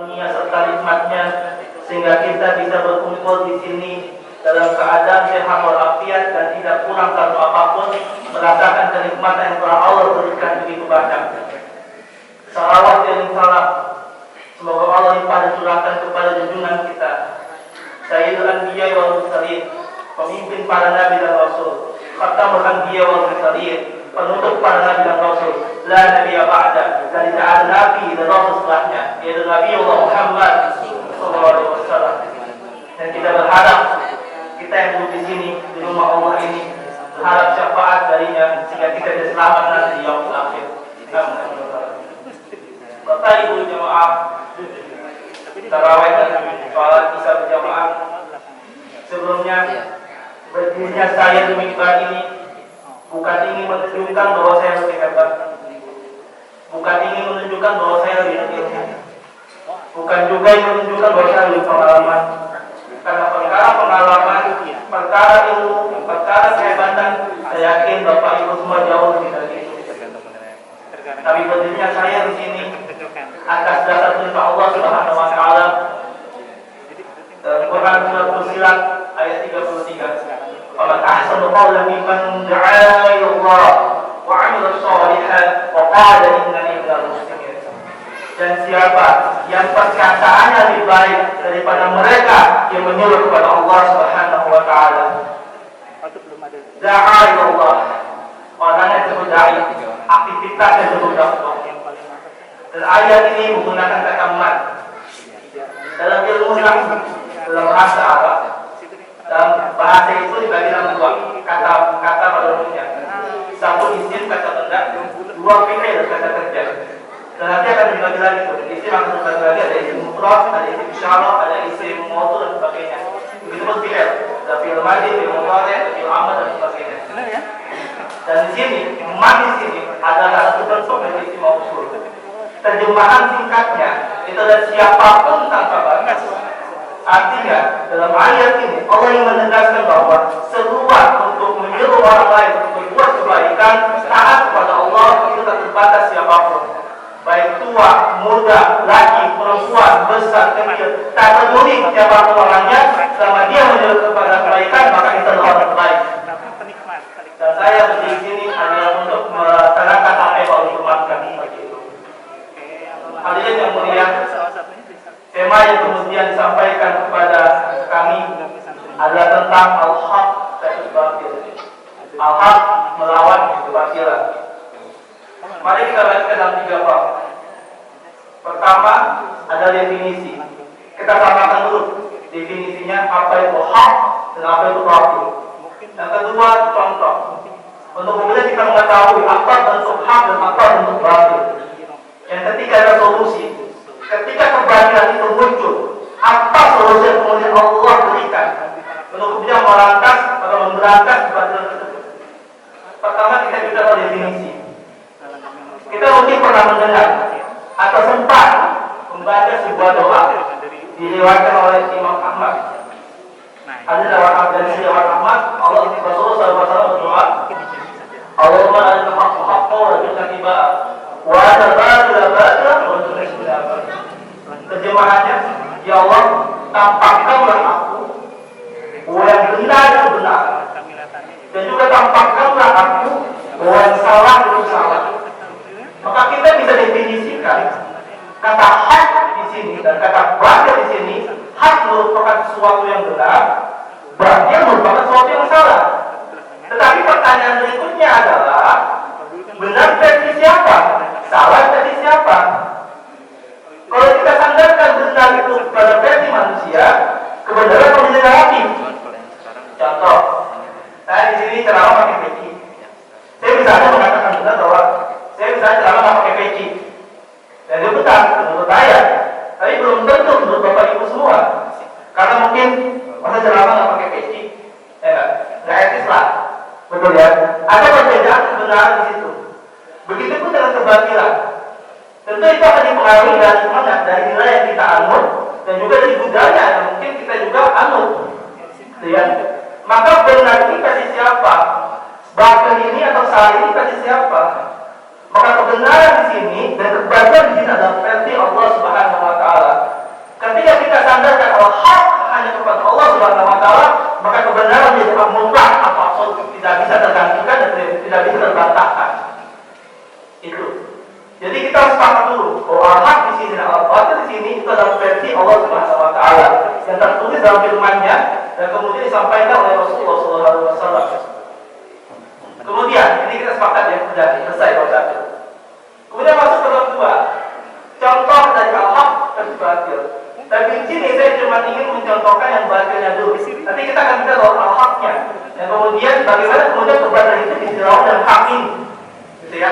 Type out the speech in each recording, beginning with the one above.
dunia serta nikmatnya, sehingga kita bisa berkumpul di sini dalam keadaan sehat walafiat dan tidak kurang satu apapun, merasakan kenikmatan yang telah Allah berikan begitu banyak. Salawat dan salam semoga Allah limpah dan curahkan kepada junjungan kita Sayyidul Anbiya wal Mursalin, pemimpin para nabi dan rasul, Khatamul Anbiya wal Mursalin, penutup para nabi dan rasul, la nabiyya ba'da, dan tidak ada nabi dan rasul setelahnya, yaitu Nabi Allah Muhammad sallallahu alaihi wasallam. Dan kita berharap kita yang duduk di sini di rumah Allah ini berharap syafaat darinya sehingga kita bisa selamat nanti di yaumul akhir. Bapak Ibu jemaah tarawih dan salat isya berjamaah, sebelumnya berdirinya saya di mimbar ini bukan ingin menunjukkan bahwa saya lebih hebat, bukan ingin menunjukkan bahwa saya lebih ilmu, bukan juga ingin menunjukkan bahwa saya lebih pengalaman. Karena perkara pengalaman, perkara ilmu, perkara kehebatan, saya yakin Bapak Ibu semua jauh lebih dari itu. Tapi berdirinya saya di sini atas dasar perintah Allah Subhanahu wa taala. Quran surat Fussilat ayat 33. Wa man ahsanu qawlan mimman da'a ila Allah wa 'amila shalihan wa qala innani minal muslimin. Dan siapa yang perkataannya lebih baik daripada mereka yang menyuruh kepada Allah Subhanahu wa taala. Da'a ila Allah, orangnya disebut dai, aktivitasnya disebut dakwah. Dan ayat ini menggunakan kata man. Dalam ilmu nahwu, dalam bahasa Arab, dalam bahasa itu dibagi dalam dua kata pada umumnya. Satu isim kata benda, dua fi'il kata kerja. Dan nanti akan dibagi lagi tuh. Isim akan dibagi lagi, ada isim mufrad, ada isim isyarah, ada isim mausul dan sebagainya. Begitu pun fi'il, ada fi'il madhi, fi'il mudhari', ada fi'il amr dan sebagainya. Dan di sini, man di sini adalah satu bentuk dari isim mausul. Terjemahan singkatnya itu adalah siapapun tanpa batas. Artinya dalam ayat ini Allah yang menegaskan bahwa seruan untuk menyuruh orang lain untuk berbuat kebaikan, taat kepada Allah itu tak terbatas siapapun, baik tua, muda, laki, perempuan, besar, kecil, tak peduli siapapun orangnya, selama dia menyuruh kepada kebaikan maka itu adalah orang terbaik. Dan saya berdiri di sini adalah untuk melaksanakan apa yang Allah firmankan seperti itu. Hadirin yang mulia, tema yang kemudian disampaikan kepada kami adalah tentang al-haq versus batil. Al-haq melawan kebatilan. Mari kita baca dalam 3 bab. Pertama ada definisi. Kita samakan dulu definisinya apa itu hak dan apa itu batil. Yang kedua contoh. Untuk kemudian kita mengetahui apa bentuk hak dan apa bentuk batil. Yang ketiga ada solusi. Ketika kebatilan itu muncul, apa solusi yang kemudian Allah berikan untuk kemudian merantas atau memberantas kebatilan tersebut? Pertama kita bicara definisi. Kita mungkin pernah mendengar atau sempat membaca sebuah doa diriwayatkan oleh Imam Ahmad. Ada dari riwayat Ahmad, Allah Rasulullah SAW berdoa, Allahumma arina al-haqqa haqqan wa arzuqna ittiba'ah. Terjemahannya, ya Allah, tampakkanlah aku bahwa yang benar itu benar, dan juga tampakkanlah aku bahwa yang salah itu salah. Maka kita bisa definisikan kata hak di sini dan kata batil di sini. Hak merupakan sesuatu yang benar, batil merupakan sesuatu yang salah. Tetapi pertanyaan berikutnya adalah, benar versi siapa? Salah versi siapa? Kalau kita sandarkan benar itu pada versi manusia, kebenaran bisa relatif. Contoh, saya di sini ceramah pakai peci. Saya misalnya mengatakan benar bahwa saya misalnya ceramah nggak pakai peci, dan itu benar menurut saya. Tapi belum tentu menurut Bapak Ibu semua, karena mungkin masa ceramah nggak pakai peci, nggak etis lah, betul ya? Ada perbedaan kebenaran di situ. Begitupun dengan kebatilan. Tentu itu akan dipengaruhi dari semangat, dari nilai yang kita anut, dan juga dari budaya yang mungkin kita juga anut. Ya. Maka benar ini kasih siapa? Batil ini atau salah ini kasih siapa? Maka kebenaran di sini dan kebatilan di sini adalah versi Allah Subhanahu wa taala. Ketika kita sandarkan al-haq hanya kepada Allah Subhanahu wa taala, maka kebenaran menjadi mutlak atau absolut, tidak bisa tergantikan dan tidak bisa terbantahkan. Itu. Jadi kita harus paham dulu bahwa al-haq di sini dan al-batil di sini itu adalah versi Allah Subhanahu wa taala yang tertulis dalam firman-Nya dan kemudian disampaikan oleh Rasulullah SAW. Kemudian ini kita sepakat ya, sudah selesai kalau satu. Kemudian masuk ke bab 2. Contoh dari al-haq dan batil. Tapi di sini saya cuma ingin mencontohkan yang batilnya dulu. Nanti kita akan bicara soal al-haqnya. Dan kemudian bagaimana kemudian kebatilan itu dijelaskan dalam hak ini. Gitu ya.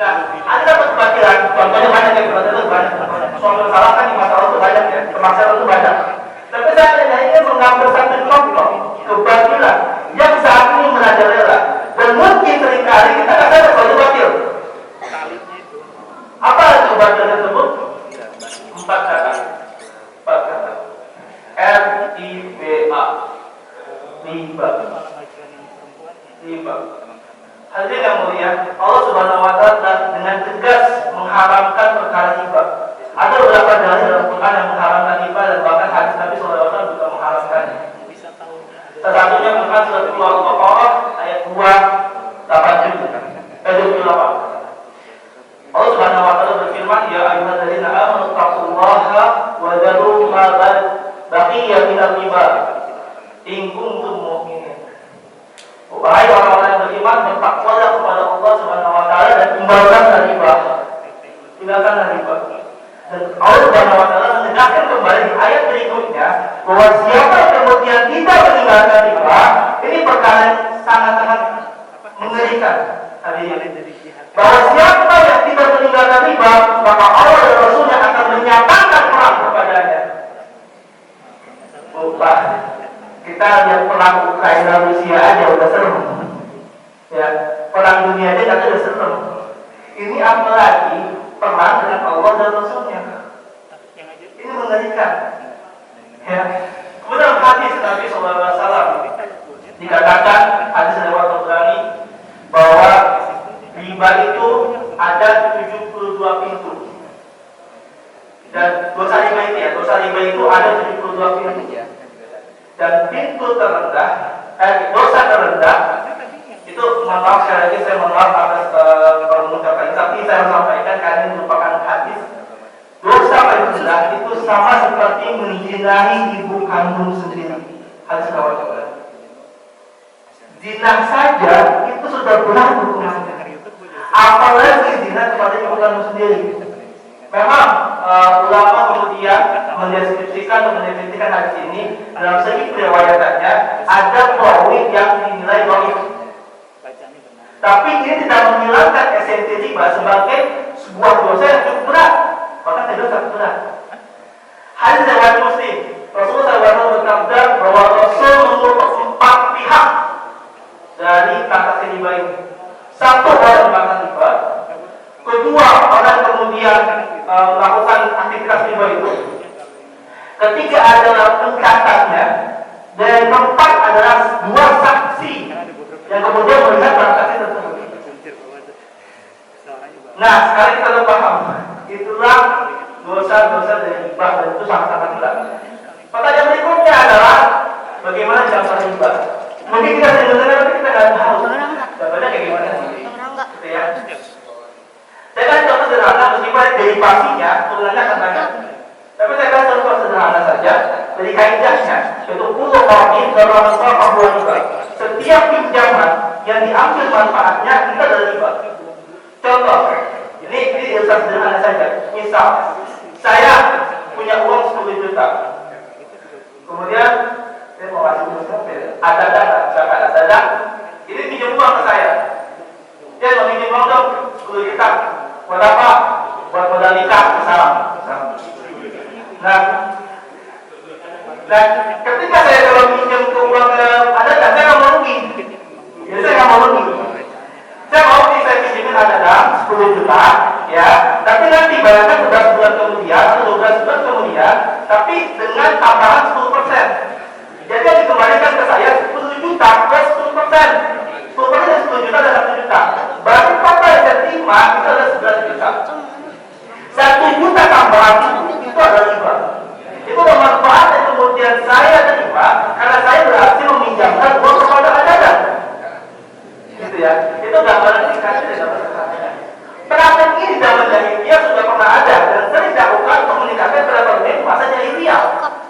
Nah, ada kebatilan, contohnya banyak ya, kebatilan itu banyak. Suatu kesalahan di masalah itu banyak ya, kemaksiatan itu banyak. Tapi saya hanya ingin mengambil satu contoh kebatilan yang saat ini merajalela dan mungkin seringkali kita akan sadar kalau itu batil. Apa kebatilan tersebut? 4 kata. R-I-B-A, riba. Hadirin yang mulia, Allah Subhanahu wa taala dengan tegas mengharamkan perkara riba. Ada beberapa dalil dalam Quran yang mengharamkan riba dan bahkan hadis Nabi SAW juga mengharamkannya. Salah satunya Quran surat Al-Baqarah ayat 28. Allah Subhanahu wa taala berfirman, "Ya ayyuhalladzina amanu taqullaha wa dharu ma baqiya minal riba in kuntum mu'minin." Wahai orang-orang yang beriman, bertakwalah kepada Allah Subhanahu wa taala dan tinggalkanlah riba. Tinggalkanlah riba. Dan Allah Subhanahu wa taala menegaskan kembali di ayat berikutnya bahwa siapa yang kemudian tidak meninggalkan riba, ini perkara yang sangat-sangat mengerikan. Bahwa siapa yang tidak meninggalkan riba, maka Allah dan Rasulnya akan menyatakan perang kepadanya. Kita lihat perang Ukraina Rusia aja udah serem. Ya, perang dunia aja kan udah serem. Ini apalagi perang dengan Allah dan Rasulnya. Ini mengerikan. Ya. Kemudian hadis Nabi SAW dikatakan, hadis lewat Tabrani, bahwa riba itu ada 72 pintu. Dan dosa riba itu ada 72 pintu. Dan pintu terendah, dosa terendah itu, mohon maaf sekali lagi saya mohon maaf atas mengucapkan, tapi saya sampaikan karena ini merupakan hadis. Dosa paling rendah itu sama seperti menjinahi ibu kandung sendiri. Hadis riwayat. Zina saja itu sudah berat hukumannya. Apalagi zina kepada ibu kandung sendiri. Memang ulama kemudian mendeskripsikan atau mendefinisikan hadis ini dalam segi periwayatannya ada perawi yang dinilai dhaif. Tapi ini tidak menghilangkan esensi riba sebagai sebuah dosa yang cukup berat, bahkan tidak sangat berat. Hadis riwayat Muslim, Rasulullah SAW bersabda bahwa Rasul mengutus 4 pihak dari transaksi riba ini. Satu, orang makan riba. Kedua, orang kemudian melakukan aktivitas riba itu. Ketiga adalah pencatatnya. Dan yang keempat adalah 2 saksi yang kemudian melihat transaksi tersebut. Nah, sekarang kita sudah paham. Itulah dosa-dosa dari riba, dan itu sangat-sangat berat. Pertanyaan berikutnya adalah bagaimana cara riba? Mungkin kita sudah dengar tapi kita nggak tahu. Contohnya kayak gimana sih? Gitu ya. Saya kan contoh sederhana, meskipun derivasinya turunannya akan banyak. Tapi saya kan contoh sederhana saja dari kaidahnya, yaitu kullu qardin dalam bahwa riba. Setiap pinjaman yang diambil manfaatnya itu adalah riba. Contoh, ini ilmuwan sederhana saja. Misal, saya punya uang 10 juta. Kemudian saya mau kasih uang ada dana, misalkan ada dana, ini pinjam uang ke saya. Dia mau pinjam uang dong 10 juta. Buat apa? Buat modal nikah, misalnya. Nah, dan ketika saya kalau pinjam ke uang ada dana, saya nggak mau rugi. Jadi saya nggak mau rugi. Saya mau saya pinjamin ada dana 10 juta, ya. Tapi nanti bayarkan 11 bulan kemudian atau 12 bulan kemudian, tapi dengan tambahan 10%. Jadi yang dikembalikan ke saya 10 juta plus 10%. 10% dari 10 juta adalah 1 juta. Berarti total yang saya terima itu adalah 11 juta. 1 juta tambahan itu adalah riba. kemudian saya terima karena saya berhasil meminjamkan uang kepada ajaran. Gitu ya. Itu gambaran singkatnya dari gambaran singkatnya. Praktek ini zaman jahiliyah sudah pernah ada dan sering dilakukan untuk meningkatkan perekonomian masa jahiliyah.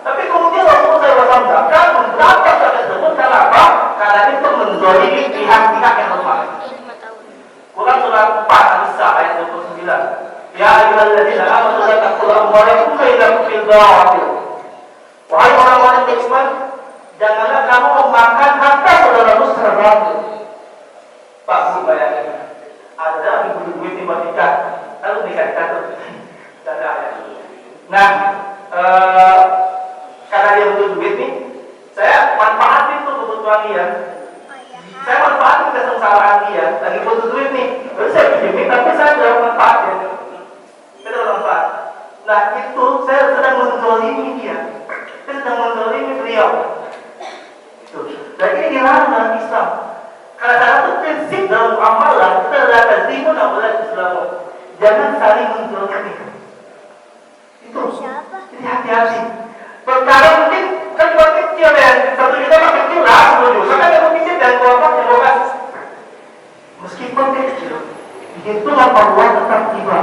Tapi kemudian Rasulullah SAW datang memberantas hal tersebut karena apa? Karena itu menzalimi pihak-pihak yang lemah. Quran surat 4 An-Nisa ayat 29. Ya ayyuhalladzina amanu la taqulu amwalakum bainakum bil batil. Wahai orang-orang yang beriman, janganlah kamu memakan harta saudaramu secara batil. Pak, bayangin. Ada ibu duit tiba-tiba lalu nikah tuh. Ada ayat. Nah, karena dia butuh duit nih, saya manfaatin tuh kebutuhan dia. Saya manfaatin kesengsaraan dia, lagi butuh duit nih. Terus saya pinjemin, tapi saya tidak manfaat ya. Saya tidak manfaat. Nah itu saya sedang menzalimi dia. Saya sedang menzalimi beliau. Dan ini dilarang dalam Islam. Karena salah satu prinsip dalam amalan kita adalah tazimun amalan Islam. Jangan saling menzalimi. Itu. Jadi hati-hati. Perkara mungkin kan buat kecil ya, 1 juta mah kecil lah, 10 juta kan yang kecil dan kelompok yang bogas. Meskipun kecil, hitungan Allah tetap tiba.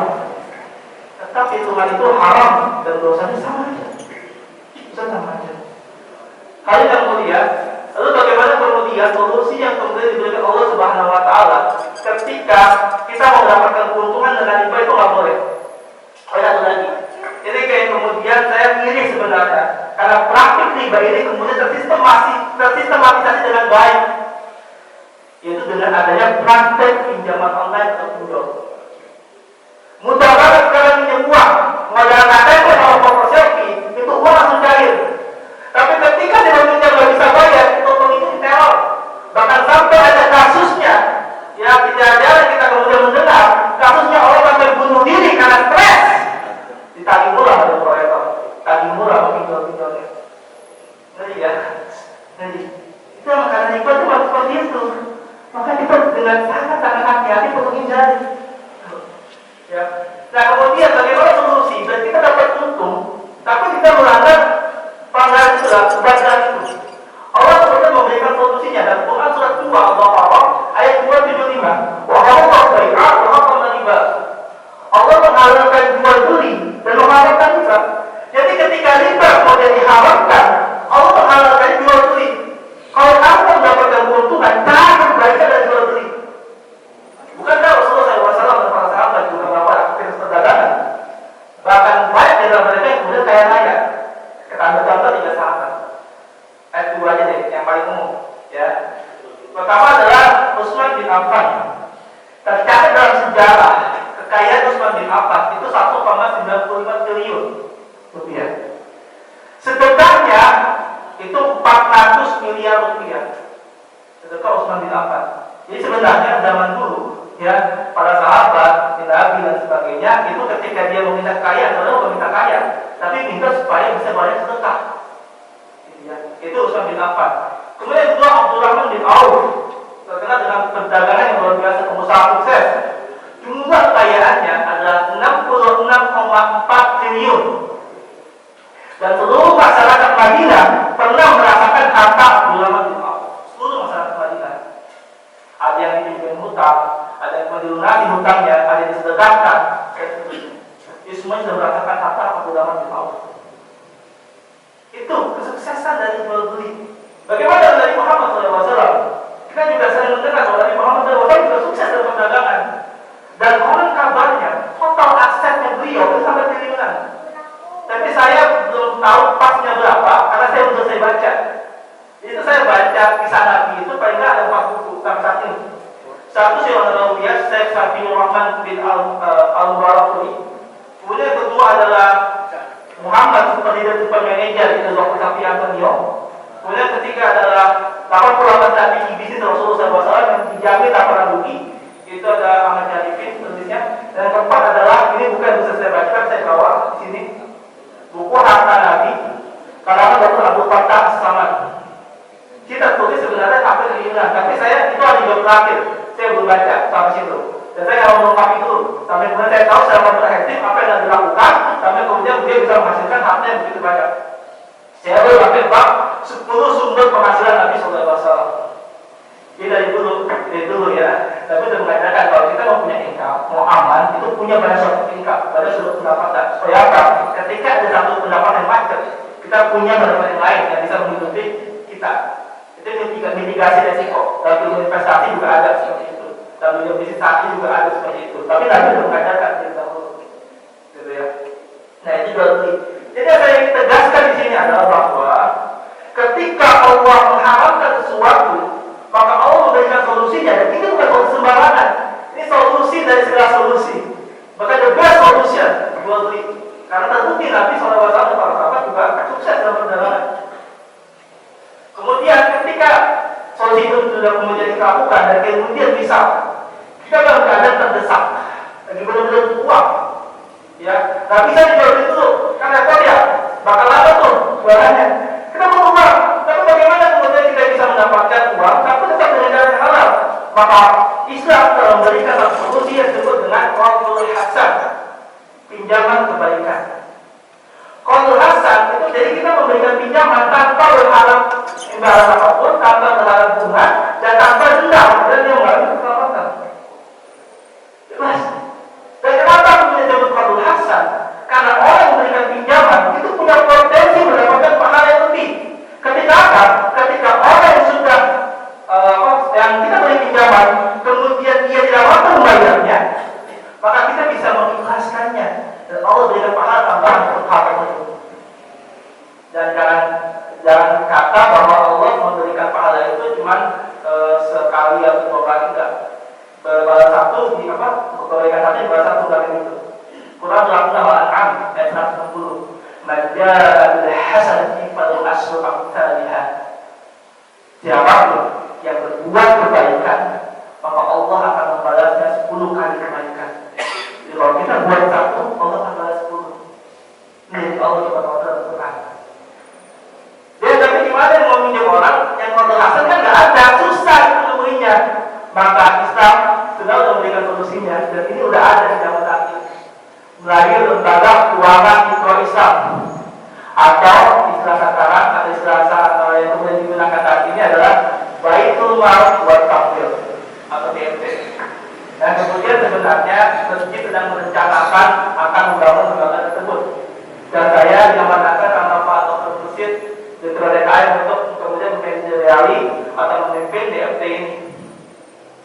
Tetap hitungan itu haram dan dosanya sama aja. Sama aja. Hal yang mulia, lalu bagaimana kemudian solusi yang kemudian diberikan Allah Subhanahu Wa Taala ketika kita mau mendapatkan keuntungan dengan riba itu nggak boleh. Ada lagi. Jadi kayak kemudian saya iri sebenarnya karena praktik riba ini kemudian tersistematisasi dengan baik, yaitu dengan adanya praktek pinjaman online atau pinjol. Mudah banget sekarang pinjam uang, modal KTP atau foto selfie, itu uang langsung cair. Tapi ketika dia meminjam nggak bisa bayar, itu itu diteror. Bahkan sampai ada kasusnya, ya tidak jarang kita kemudian mendengar kasusnya orang sampai bunuh diri karena stres. Ditagih murah ada proyektor, tagih murah pinjol-pinjolnya. Jadi ya, jadi itu karena riba itu seperti itu. Maka kita dengan sangat-sangat hati-hati untuk hindari. Ya. Nah kemudian bagaimana solusi? Berarti kita dapat untung, tapi kita melanggar pelanggaran kebaikan itu. Allah kemudian memberikan solusinya dalam Quran surat 2 Allah ayat 275. Wa Allah bai'a wa harrama riba. Allah menghalalkan jual beli dan menghalalkan riba. Jadi ketika riba kemudian diharamkan, Allah menghalalkan jual beli. Kalau kamu mendapatkan keuntungan, jangan kebaikan dan jual beli. Bukankah Rasulullah SAW dan para sahabat juga melakukan aktivitas perdagangan? Bahkan banyak di dalam mereka yang kemudian kaya raya. Kita ambil contoh 3 sahabat. Ayat 2 aja deh, yang paling umum. Ya. Pertama adalah Utsman bin Affan. Tercatat dalam sejarah kekayaan Utsman bin Affan itu 1,95 triliun rupiah. Sedekahnya itu 400 miliar rupiah. Sedekah Utsman bin Affan. Jadi sebenarnya zaman dulu ya para sahabat, Nabi dan sebagainya itu ketika dia meminta kaya, kalau meminta kaya, tapi minta supaya bisa bayar sedekah. Ya, itu Utsman bin Affan. Kemudian kedua Abdurrahman bin Auf, terkenal dengan perdagangan yang luar biasa, pengusaha sukses. Jumlah kekayaannya adalah 66,4 triliun. Dan seluruh masyarakat Madinah pernah merasakan harta Abdurrahman bin Auf. Seluruh masyarakat Madinah. Ada yang dipinjam hutang, ada yang dilunasi hutangnya, ada yang disedekahkan. Itu semua sudah merasakan harta Abdurrahman bin Auf. Itu kesuksesan dari jual beli. Bagaimana Nabi Muhammad SAW? Kita juga sering mendengar bahwa Nabi Muhammad SAW juga sukses dalam perdagangan. Dan konon kabarnya total asetnya beliau itu sampai triliunan. Tapi saya belum tahu pasnya berapa karena saya belum selesai baca. Itu saya baca kisah Nabi itu paling nggak ada 4 buku sampai saat ini. Satu Sirah Nabawiyah, Syekh Safiur Rahman bin Al-Barakuri. Kemudian yang kedua adalah Muhammad seperti super manager itu Dr. Safi Antonio. Kemudian ketiga adalah 88 strategi bisnis Rasulullah SAW yang dijamin tak pernah rugi. Itu ada Ahmad Syarifin tulisnya. Dan yang keempat adalah ini bukan bisa saya baca, saya bawa di sini buku Harta Nabi karangan Dr. Abdul Fattah As-Samad. Kita tulis sebenarnya hampir triliunan, tapi saya itu ada job terakhir. Saya belum baca sampai situ. Dan saya mau melengkapi dulu sampai kemudian saya tahu secara komprehensif apa yang dilakukan sampai kemudian dia bisa menghasilkan harta yang begitu banyak. Saya boleh pakai bab 10 sumber penghasilan Nabi SAW. Ini dari dulu ya. Tapi sudah mengatakan kalau kita mau punya income, mau aman, itu punya pada suatu income, pada suatu pendapatan. Supaya apa? Ketika ada satu pendapatan yang macet, kita punya pendapatan yang lain yang bisa menghidupi kita. Itu mitigasi resiko. Dalam investasi juga ada seperti itu. Dalam bisnis saksi juga ada seperti itu. Tapi Nabi sudah mengatakan dari dahulu, gitu ya. Nah itu jual beli. Jadi yang saya ingin tegaskan di sini adalah bahwa ketika Allah mengharamkan sesuatu, maka Allah memberikan solusinya. Dan ini bukan solusi sembarangan. Ini solusi dari segala solusi. Maka the best solution jual beli. Karena terbukti Nabi SAW dan para sahabat juga sukses dalam perjalanan. Kemudian ketika solusi itu sudah kemudian dilakukan dan kemudian bisa kita dalam keadaan terdesak, lagi benar-benar uang, ya, nggak bisa dijual beli dulu, karena repot ya, bakal lama tuh jualannya. Kita mau uang, tapi bagaimana kemudian kita bisa mendapatkan uang tapi tetap dengan cara yang halal? Maka Islam telah memberikan satu solusi yang disebut dengan qardul hasan, pinjaman kebaikan. Qardul hasan itu jadi kita memberikan pinjaman tanpa berharap imbalan apapun, tanpa berharap bunga dan tanpa dendam dan yang lain keselamatan. Jelas. Dan kenapa kemudian disebut qardul hasan? Karena orang yang memberikan pinjaman itu punya potensi mendapatkan pahala yang lebih. Ketika apa? Ketika orang yang sudah yang kita beri pinjaman kemudian dia tidak mampu membayarnya, maka kita bisa mengikhlaskannya dan Allah berikan pahala tambahan untuk hal tersebut. Dan jangan kata bahwa Allah memberikan pahala itu cuma sekali atau dua kali, enggak. Balas satu di kebaikan satu di balas satu kali itu. Quran 26 ayat 160. Majal hasanati fal asru amsalha. Siapapun yang berbuat kebaikan, maka Allah akan membalasnya 10 kali kebaikan. Jadi kalau kita buat satu, Allah akan balas 10. Ini Allah Subhanahu wa taala berkata. Dia tapi gimana yang mau minjem orang yang qardul hasan kan nggak ada, susah itu nemuinya. Maka Islam sudah memberikan solusinya dan ini udah ada di zaman saat ini. Melalui lembaga keuangan mikro Islam atau istilah sekarang atau istilah yang kemudian digunakan saat ini adalah Baitul Mal wa Tafsir atau BMT. Dan kemudian sebenarnya masjid sedang merencanakan akan membangun lembaga tersebut. Dan saya diamanatkan sama Pak Dr. Musid Direktur DKM untuk kemudian menjadi atau memimpin DFT ini.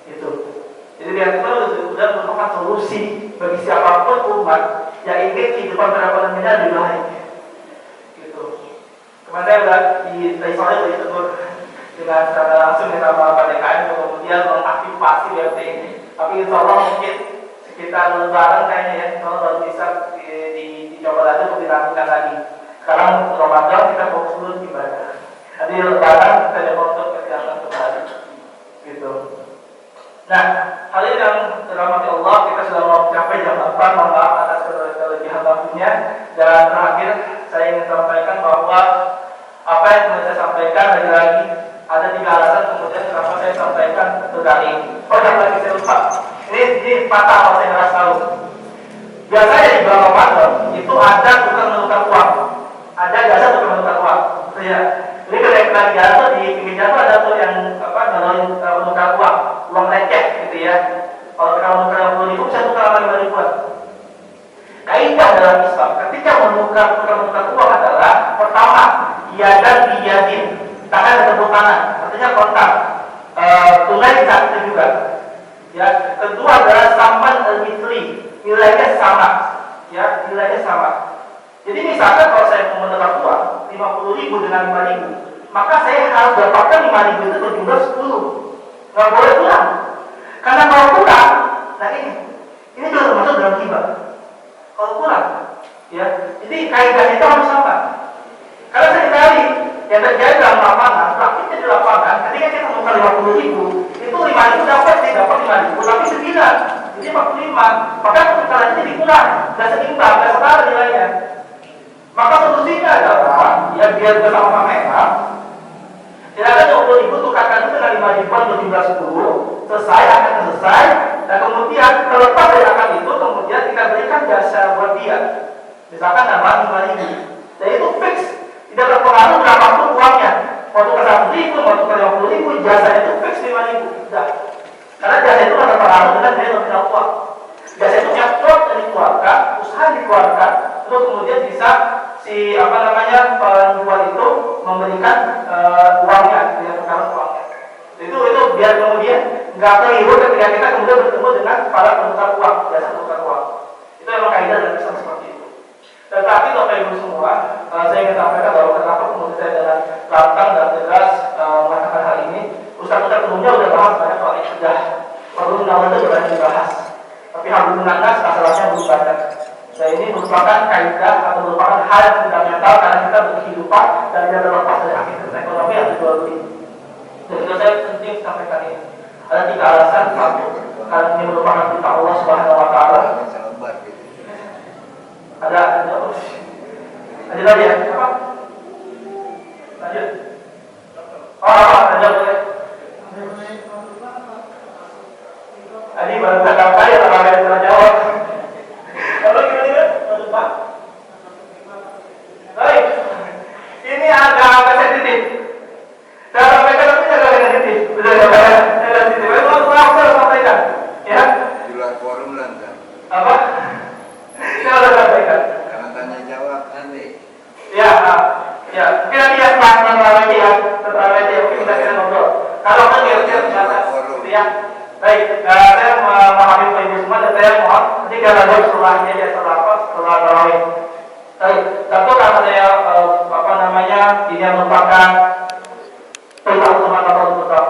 Itu. Jadi DFT sudah merupakan solusi bagi siapapun umat yang ingin kehidupan perekonomiannya lebih baik. Gitu. Kemarin saya sudah dari sore ditegur dengan secara langsung sama Pak DKM untuk kemudian mengaktifasi DFT ini. Tapi insya Allah mungkin sekitar lebaran kayaknya ya, kalau baru bisa dicoba lagi untuk dilakukan lagi. Sekarang Ramadan kita fokus dulu ibadah. Nanti lebaran kita coba untuk kesehatan kembali. Gitu. Nah, hal ini yang dirahmati Allah, kita sudah mau mencapai jam 4, mohon maaf atas kelebihan waktunya. Dan terakhir saya ingin sampaikan bahwa apa yang telah saya sampaikan lagi-lagi ada 3 alasan kemudian kenapa saya sampaikan kali ini. Oh, yang lagi saya lupa. Ini patah kalau saya nggak tahu. Biasanya di bulan Ramadan itu ada tukang menukar uang, ada jasa tukang menukar uang. Ya, ini kalau lagi jasa di pinggir jasa ada tuh yang menukar uang receh gitu ya. Kalau menukar 10.000 bisa tukar 5.000-an. Kaidah dalam Islam ketika menukar uang adalah pertama yadan biyadin, tangan bertepuk tangan, artinya kontak, tunai saat itu juga. Ya, kedua adalah saman al-mithli, nilainya sama, ya, nilainya sama. Jadi misalkan kalau saya mau menukar uang 50.000 dengan 5.000, maka saya harus dapatkan 5.000 itu berjumlah 10. Nggak boleh kurang. Karena kalau kurang, nah ini juga termasuk dalam riba. Kalau kurang, ya, jadi kaidah itu harus sama. Karena seringkali yang terjadi dalam lapangan, praktiknya di lapangan, ketika kita menukar 50.000, itu 5.000 dapat 5.000, tapi 9, jadi 45. Maka penukaran ini dikurang, dan seimbang, dan setara nilainya. Maka solusinya adalah, ya biar bersama mereka, silakan 20.000 tukarkan itu dengan 5.000 berjumlah 10, selesai, akan selesai, dan kemudian terlepas dari akad itu, kemudian kita berikan jasa buat dia. Misalkan tambah 5.000, dan itu fix. Tidak terpengaruh berapapun uangnya. Waktu ke 1.000, waktu ke 50.000, jasanya itu fix 5.000. Tidak. Karena jasa itu nggak terpengaruh dengan nilai nominal uang. Jasa itu effort yang dikeluarkan, usaha yang dikeluarkan, untuk kemudian bisa si penjual itu memberikan uangnya, tidak terpengaruh uangnya. Itu biar kemudian nggak keliru ketika kita kemudian bertemu dengan para penukar uang, jasa penukar uang. Itu memang kaidah dan Islam seperti itu. Tetapi Bapak Ibu semua, saya ingin sampaikan bahwa kenapa kemudian saya dengan lantang dan jelas mengatakan hal ini. Ustaz-ustaz umumnya sudah bahas banyak soal ibadah, perlu undang-undang itu sudah dibahas. Tapi hablum minan masalahnya belum banyak. Dan ini merupakan kaidah atau merupakan hal yang fundamental karena kita berkehidupan dan tidak terlepas dari aktivitas ekonomi yang dijual beli. Jadi itu saya penting sampaikan ini. Ada 3 alasan. Satu, karena ini merupakan perintah Allah Subhanahu Wa Taala. Ada lanjut lagi ya? Apa? Lanjut. Lanjut boleh. Tadi baru saya kaya sama yang salah jawab. Lalu gimana? Lupa. Baik. Ini agak sensitif. Saya sampaikan tapi agak sensitif. Betul ya, Pak? Saya sensitif. Saya sampaikan. Ya. Di luar forum lantas. Apa? Saya sudah sampaikan. Karena tanya jawab nanti. Ya. Mungkin nanti ya setelah lagi mungkin kita ngobrol. Kalau kan kira-kira gitu ya. Baik, saya memahami Pak Ibu semua dan saya mohon nanti kita lanjut setelahnya ya setelah tarawih. Baik, satu karena saya ini merupakan